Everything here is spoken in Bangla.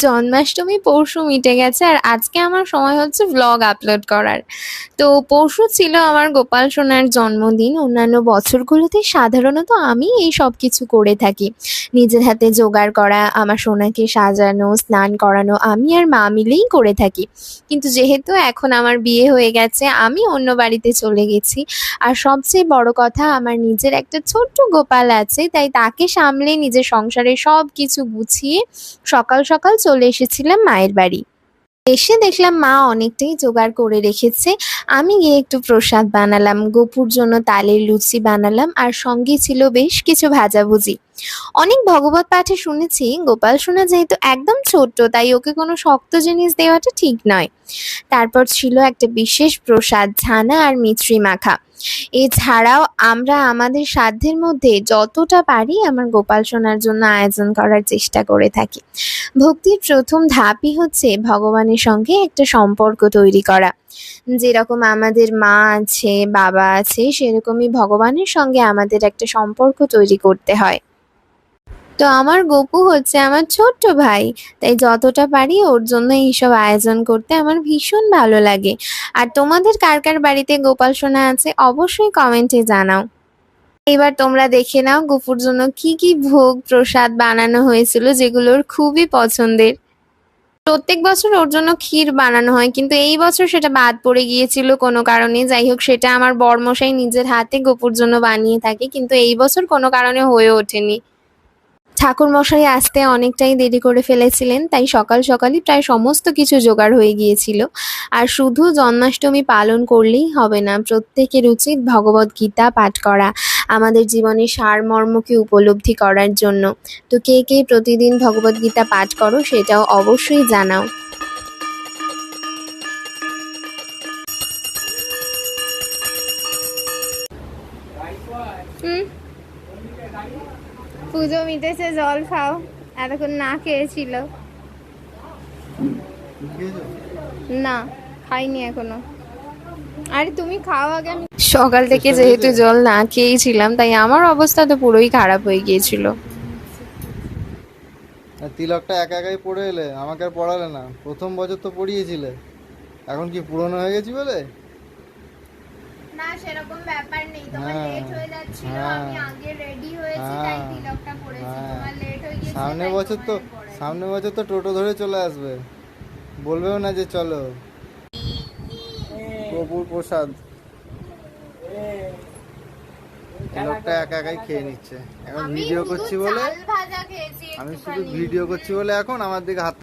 জন্মাষ্টমী পরশু মিটে গেছে আর আজকে আমার সময় হচ্ছে ভ্লগ আপলোড করার। তো পরশু ছিল আমার গোপাল সোনার জন্মদিন। অন্যান্য বছরগুলোতে সাধারণত আমি এই সব কিছু করে থাকি, নিজের হাতে জোগাড় করা, আমার সোনাকে সাজানো, স্নান করানো আমি আর মা মিলেই করে থাকি। কিন্তু যেহেতু এখন আমার বিয়ে হয়ে গেছে, আমি অন্য বাড়িতে চলে গেছি, আর সবচেয়ে বড় কথা আমার নিজের একটা ছোট্ট গোপাল আছে, তাই তাকে সামলে নিজের সংসারের সব কিছু গুছিয়ে সকাল সকাল চলে এসেছিলাম মায়ের বাড়ি। এসে দেখলাম মা অনেকটাই জোগাড় করে রেখেছে। আমি গিয়ে একটু প্রসাদ বানালাম, গপুর জন্য তালের লুচি বানালাম, আর সঙ্গে ছিল বেশ কিছু ভাজাভুজি। অনেক ভগবত পাঠে শুনেছি গোপাল সোনা যেহেতু একদম ছোট্ট, তাই ওকে কোনো শক্ত জিনিস দেওয়াটা ঠিক নয়। তারপর ছিল একটা বিশেষ প্রসাদ, ছানা আর মিছরি মাখা। এছাড়াও আমরা আমাদের সাধ্যের মধ্যে যতটা পারি আমার গোপাল সোনার জন্য আয়োজন করার চেষ্টা করে থাকি। ভক্তির প্রথম ধাপই হচ্ছে ভগবানের সঙ্গে একটা সম্পর্ক তৈরি করা। যেরকম আমাদের মা আছে, বাবা আছে, সেরকমই ভগবানের সঙ্গে আমাদের একটা সম্পর্ক তৈরি করতে হয়। তো আমার গপু হচ্ছে আমার ছোট্ট ভাই, তাই যতটা পারি ওর জন্য এইসব আয়োজন করতে আমার ভীষণ ভালো লাগে। আর তোমাদের কার কার বাড়িতে গোপাল সোনা আছে অবশ্যই কমেন্টে জানাও। এবার তোমরা দেখে নাও গপুর জন্য কি কি ভোগ প্রসাদ বানানো হয়েছিল, যেগুলো ওর খুবই পছন্দের। প্রত্যেক বছর ওর জন্য ক্ষীর বানানো হয়, কিন্তু এই বছর সেটা বাদ পড়ে গিয়েছিল কোনো কারণে। যাই হোক, সেটা আমার বড়মশাই নিজের হাতে গপুর জন্য বানিয়ে থাকে, কিন্তু এই বছর কোনো কারণে হয়ে ওঠেনি। ঠাকুরমশাই আসতে অনেকটাই দেরি করে ফেলেছিলেন, তাই সকাল সকালই প্রায় সমস্ত কিছু জোগাড় হয়ে গিয়েছিল। আর শুধু জন্মাষ্টমী পালন করলেই হবে না, প্রত্যেকের উচিত ভগবদ গীতা পাঠ করা আমাদের জীবনের সারমর্মকে উপলব্ধি করার জন্য। তো কে কে প্রতিদিন ভগবদ গীতা পাঠ করো সেটাও অবশ্যই জানাও। হুম, পুজো মিটেছে, জল খাও। এতক্ষণ না খেয়েছিল। না, খাইনি এখনো। আরে তুমি খাও আগে। আমি সকাল থেকে যেহেতু জল না খেয়েই ছিলাম, তাই আমার অবস্থা তো পুরোই খারাপ হয়ে গিয়েছিল। আর তিলকটা একা একাই পড়ে এলে, আমাকে আর পড়ালে না। প্রথম বছর তো পড়িয়েছিলে, এখন কি পুরনো হয়ে গেছি বলে? না, সেরকম ব্যাপার নেই। তোমার হ্যাঁ লেট হয়ে যাচ্ছিল, আমি হ্যাঁ আগে রেডি হয়েছি, তাই হ্যাঁ তিলকটা পড়েছি। হ্যাঁ তোমার লেট হয়ে গিয়েছিল, সামনের তাই বছর তো তোমার পড়াই। সামনের বছর তো টোটো ধরে চলে আসবে, বলবেও না যে চলো। প্রভুর প্রসাদ তিলকটা একা একাই খেয়ে নিচ্ছে। এখন আমি ভিডিও শুধু করছি বলে, চাল ভাজা খেয়েছি আমি শুধু একটুখানি। ভিডিও করছি বলে এখন আমার দিকে হাত